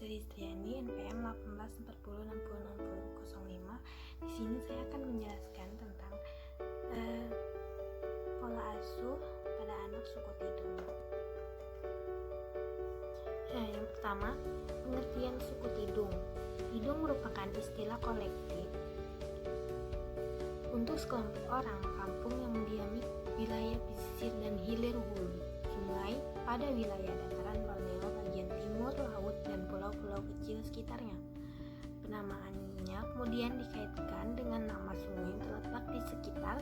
Sri Striani, NPM 1840606005. Di sini saya akan menjelaskan tentang pola asuh pada anak suku Tidung. Yang pertama, pengertian suku Tidung. Tidung merupakan istilah kolektif untuk sekelompok orang kampung yang mendiami wilayah pesisir dan hilir hulu sungai pada wilayah dataran Borneo bagian timur laut dan pulau-pulau kecil sekitarnya. Penamaannya kemudian dikaitkan dengan nama sungai yang terletak di sekitar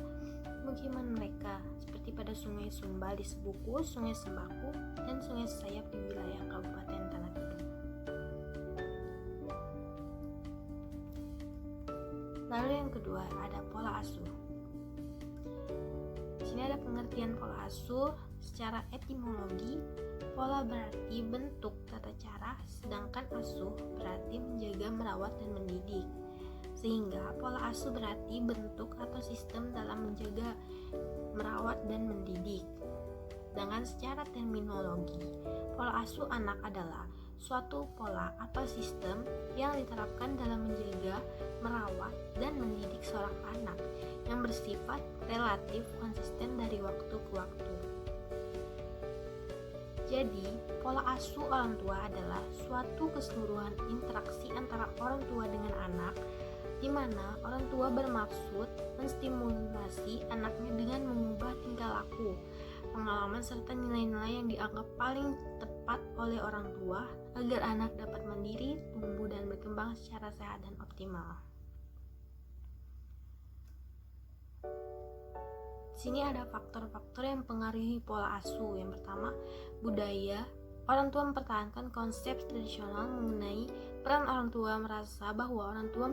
pemukiman mereka, seperti pada Sungai Sumbal di Sebuku, Sungai Sembaku, dan Sungai Sayap di wilayah Kabupaten Tanah Tidung. Lalu yang kedua, ada pola asuh. Di sini ada pengertian pola asuh secara etimologi. Pola berarti bentuk, tata cara, sedangkan asuh berarti menjaga, merawat, dan mendidik. Sehingga pola asuh berarti bentuk atau sistem dalam menjaga, merawat, dan mendidik. Dengan secara terminologi, pola asuh anak adalah suatu pola atau sistem yang diterapkan dalam menjaga, merawat, dan mendidik seorang anak yang bersifat relatif konsisten dari waktu ke waktu. Jadi, pola asuh orang tua adalah suatu keseluruhan interaksi antara orang tua dengan anak, di mana orang tua bermaksud menstimulasi anaknya dengan mengubah tingkah laku, pengalaman, serta nilai-nilai yang dianggap paling tepat oleh orang tua agar anak dapat mandiri, tumbuh, dan berkembang secara sehat dan optimal. Di sini ada faktor-faktor yang mempengaruhi pola asuh. Yang pertama, budaya. Orang tua mempertahankan konsep tradisional mengenai peran orang tua, merasa bahwa orang tua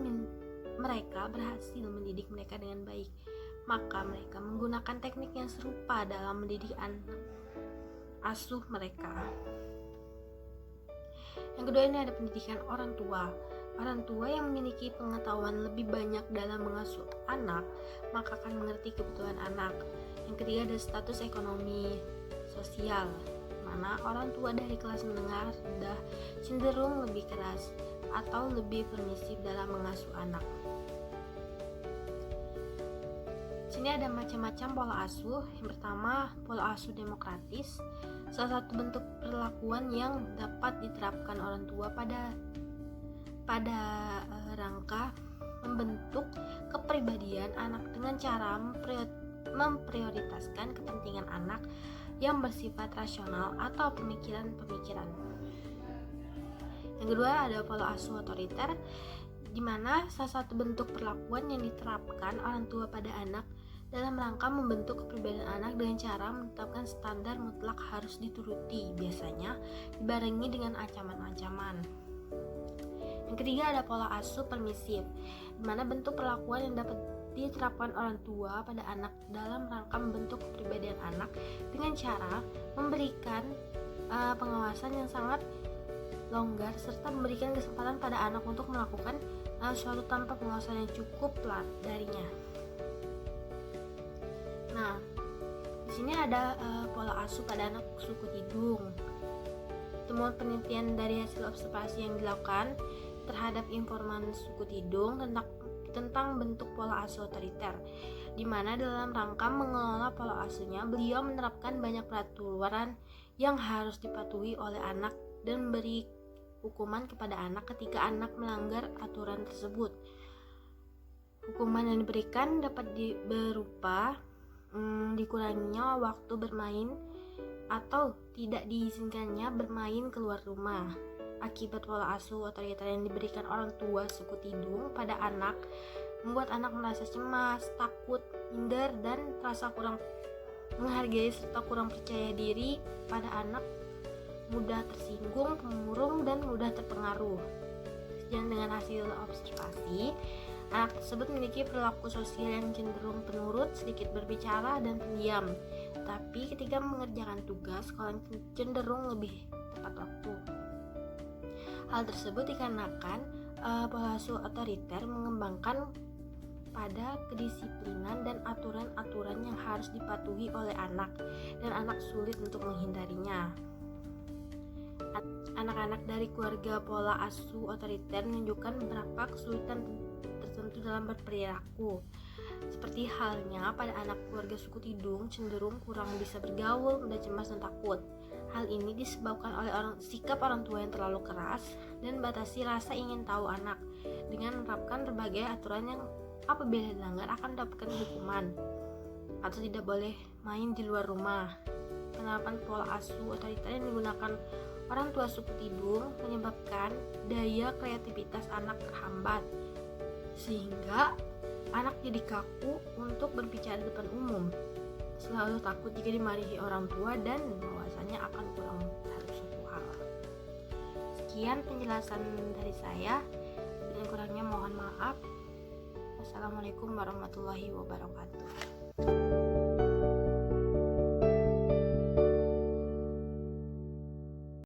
mereka berhasil mendidik mereka dengan baik, maka mereka menggunakan teknik yang serupa dalam mendidik anak asuh mereka. Yang kedua, ini ada pendidikan orang tua. Orang tua yang memiliki pengetahuan lebih banyak dalam mengasuh anak, maka akan mengerti kebutuhan anak. Yang ketiga, ada status ekonomi sosial, mana orang tua dari kelas menengah rendah cenderung lebih keras atau lebih permisif dalam mengasuh anak. Sini ada macam-macam pola asuh. Yang pertama, pola asuh demokratis. Salah satu bentuk perlakuan yang dapat diterapkan orang tua pada rangka membentuk kepribadian anak dengan cara memprioritaskan kepentingan anak yang bersifat rasional atau pemikiran-pemikiran. Yang kedua, ada pola asuh otoriter, di mana salah satu bentuk perlakuan yang diterapkan orang tua pada anak dalam rangka membentuk kepribadian anak dengan cara menetapkan standar mutlak harus dituruti, biasanya dibarengi dengan ancaman-ancaman. Yang ketiga, ada pola asuh permisif, di mana bentuk perlakuan yang dapat diterapkan orang tua pada anak dalam rangka membentuk kepribadian anak dengan cara memberikan pengawasan yang sangat longgar serta memberikan kesempatan pada anak untuk melakukan sesuatu tanpa pengawasan yang cukup darinya. Nah, di sini ada pola asuh pada anak suku Tidung. Temuan penelitian dari hasil observasi yang dilakukan terhadap informan suku Tidung tentang bentuk pola asuh otoriter, di mana dalam rangka mengelola pola asuhnya, beliau menerapkan banyak peraturan yang harus dipatuhi oleh anak dan memberi hukuman kepada anak ketika anak melanggar aturan tersebut. Hukuman yang diberikan dapat berupa dikuranginya waktu bermain atau tidak diizinkannya bermain keluar rumah. Akibat pola asuh otoriter yang diberikan orang tua suku Tidung pada anak membuat anak merasa cemas, takut, minder, dan terasa kurang menghargai serta kurang percaya diri. Pada anak mudah tersinggung, pemurung, dan mudah terpengaruh. Dan dengan hasil observasi, anak tersebut memiliki perilaku sosial yang cenderung penurut, sedikit berbicara, dan pendiam. Tapi ketika mengerjakan tugas, sekolah cenderung lebih tepat waktu. Hal tersebut dikarenakan pola asuh otoriter mengembangkan pada kedisiplinan dan aturan-aturan yang harus dipatuhi oleh anak, dan anak sulit untuk menghindarinya. Anak-anak dari keluarga pola asuh otoriter menunjukkan beberapa kesulitan tertentu dalam berperilaku. Seperti halnya pada anak keluarga suku Tidung cenderung kurang bisa bergaul, mudah cemas dan takut. Hal ini disebabkan oleh sikap orang tua yang terlalu keras dan batasi rasa ingin tahu anak dengan menerapkan berbagai aturan yang apabila dilanggar akan mendapatkan hukuman atau tidak boleh main di luar rumah. Penerapan pola asuh otoriter yang digunakan orang tua suku Tidung menyebabkan daya kreativitas anak terhambat, sehingga anak jadi kaku untuk berbicara di depan umum, selalu takut jika dimarahi orang tua dan bahwasanya akan kurang terhadap suatu hal. Sekian penjelasan dari saya, dengan kurangnya mohon maaf. Wassalamualaikum warahmatullahi wabarakatuh.